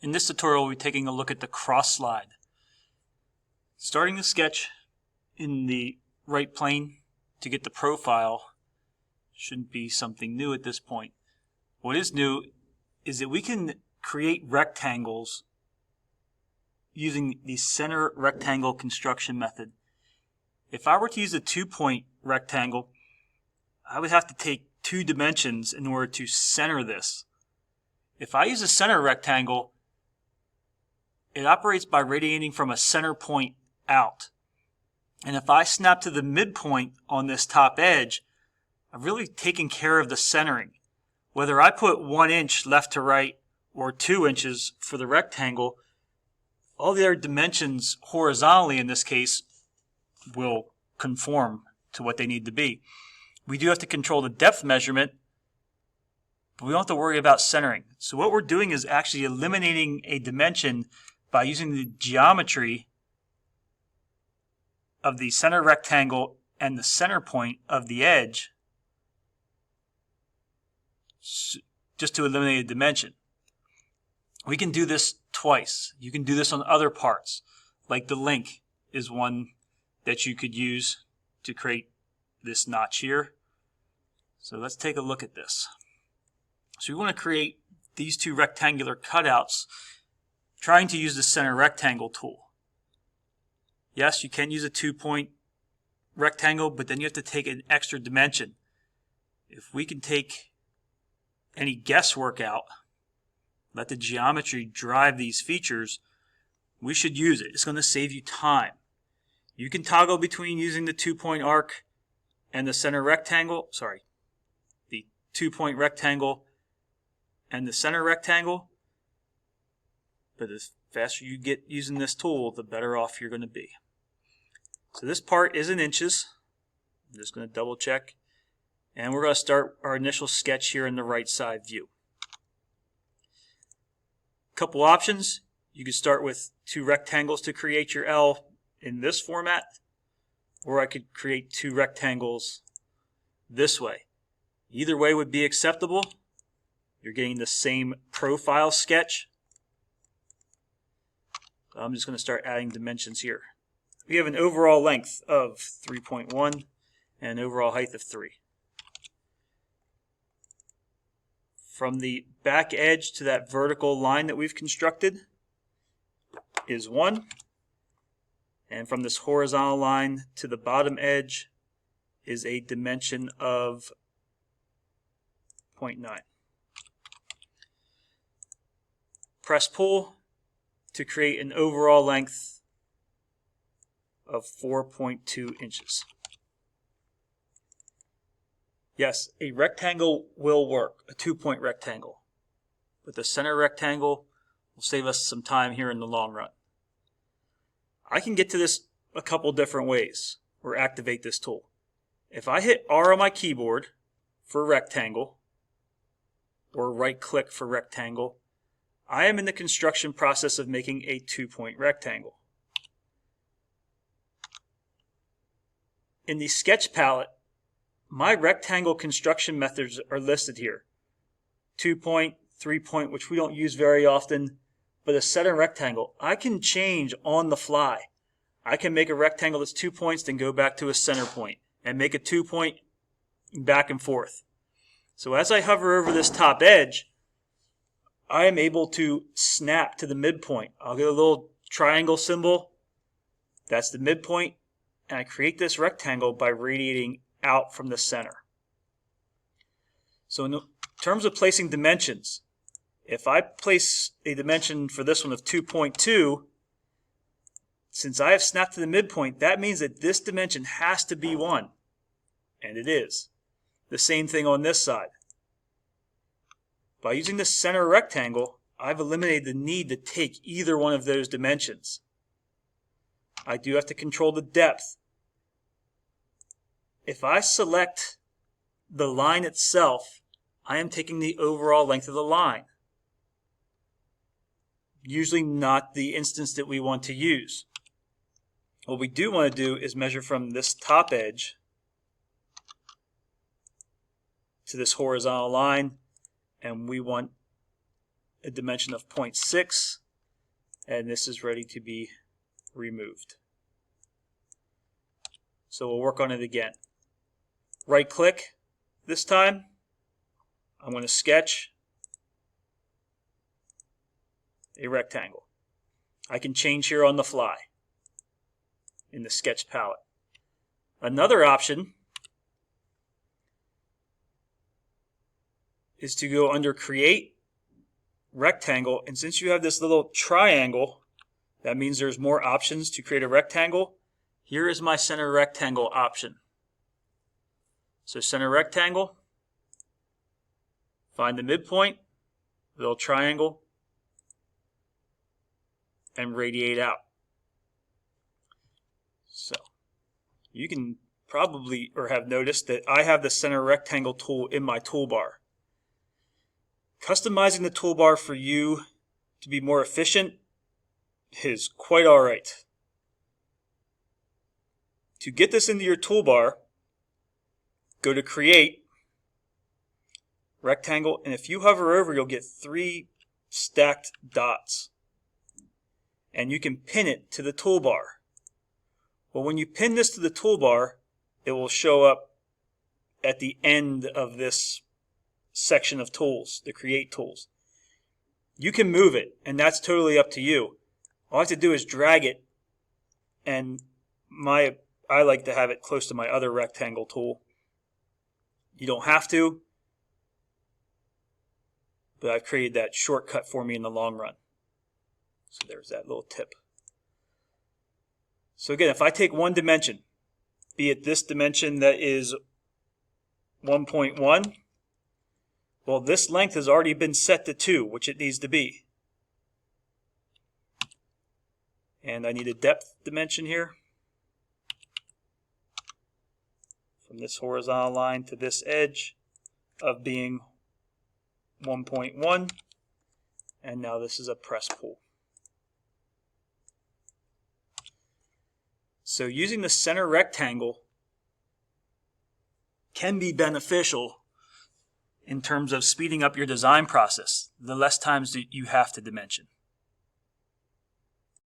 In this tutorial, we'll be taking a look at the cross slide. Starting the sketch in the right plane to get the profile shouldn't be something new at this point. What is new is that we can create rectangles using the center rectangle construction method. If I were to use a 2-point rectangle, I would have to take 2 dimensions in order to center this. If I use a center rectangle, it operates by radiating from a center point out. And if I snap to the midpoint on this top edge, I've really taken care of the centering. Whether I put 1 inch left to right or 2 inches for the rectangle, all the other dimensions horizontally in this case will conform to what they need to be. We do have to control the depth measurement, but we don't have to worry about centering. So what we're doing is actually eliminating a dimension by using the geometry of the center rectangle and the center point of the edge just to eliminate a dimension. We can do this twice. You can do this on other parts, like the link is one that you could use to create this notch here. So let's take a look at this. So we want to create these 2 rectangular cutouts, trying to use the center rectangle tool. Yes, you can use a 2-point rectangle, but then you have to take an extra dimension. If we can take any guesswork out, let the geometry drive these features, we should use it. It's going to save you time. You can toggle between using the 2-point arc and the center rectangle, the 2-point rectangle and the center rectangle, but the faster you get using this tool, the better off you're going to be. So this part is in inches. I'm just going to double check. And we're going to start our initial sketch here in the right side view. Couple options. You could start with 2 rectangles to create your L in this format, or I could create 2 rectangles this way. Either way would be acceptable. You're getting the same profile sketch. I'm just going to start adding dimensions here. We have an overall length of 3.1 and an overall height of 3. From the back edge to that vertical line that we've constructed is 1. And from this horizontal line to the bottom edge is a dimension of 0.9. Press pull to create an overall length of 4.2 inches. Yes, a rectangle will work, a 2-point rectangle. But the center rectangle will save us some time here in the long run. I can get to this a couple different ways, or activate this tool. If I hit R on my keyboard for rectangle, or right click for rectangle, I am in the construction process of making a 2-point rectangle. In the sketch palette, my rectangle construction methods are listed here. 2-point, 3-point, which we don't use very often, but a center rectangle, I can change on the fly. I can make a rectangle that's 2 points, then go back to a center point, and make a 2-point back and forth. So as I hover over this top edge, I am able to snap to the midpoint. I'll get a little triangle symbol. That's the midpoint. And I create this rectangle by radiating out from the center. So in terms of placing dimensions, if I place a dimension for this one of 2.2, since I have snapped to the midpoint, that means that this dimension has to be 1. And it is. The same thing on this side. By using the center rectangle, I've eliminated the need to take either one of those dimensions. I do have to control the depth. If I select the line itself, I am taking the overall length of the line. Usually not the instance that we want to use. What we do want to do is measure from this top edge to this horizontal line, and we want a dimension of 0.6, and this is ready to be removed. So we'll work on it again. Right click this time. I'm going to sketch a rectangle. I can change here on the fly in the sketch palette. Another option is to go under Create, Rectangle, and since you have this little triangle, that means there's more options to create a rectangle. Here is my center rectangle option. So center rectangle, find the midpoint, little triangle, and radiate out. So you can probably or have noticed that I have the center rectangle tool in my toolbar. Customizing the toolbar for you to be more efficient is quite alright. To get this into your toolbar, go to Create, Rectangle, and if you hover over, you'll get 3 stacked dots. And you can pin it to the toolbar. Well, when you pin this to the toolbar, it will show up at the end of this section of tools, the Create tools. You can move it, and that's totally up to you. All I have to do is drag it, and I like to have it close to my other rectangle tool. You don't have to, but I've created that shortcut for me in the long run. So there's that little tip. So again, if I take one dimension, be it this dimension that is 1.1, well, this length has already been set to 2, which it needs to be. And I need a depth dimension here. From this horizontal line to this edge of being 1.1. And now this is a press pull. So using the center rectangle can be beneficial in terms of speeding up your design process, the less times that you have to dimension.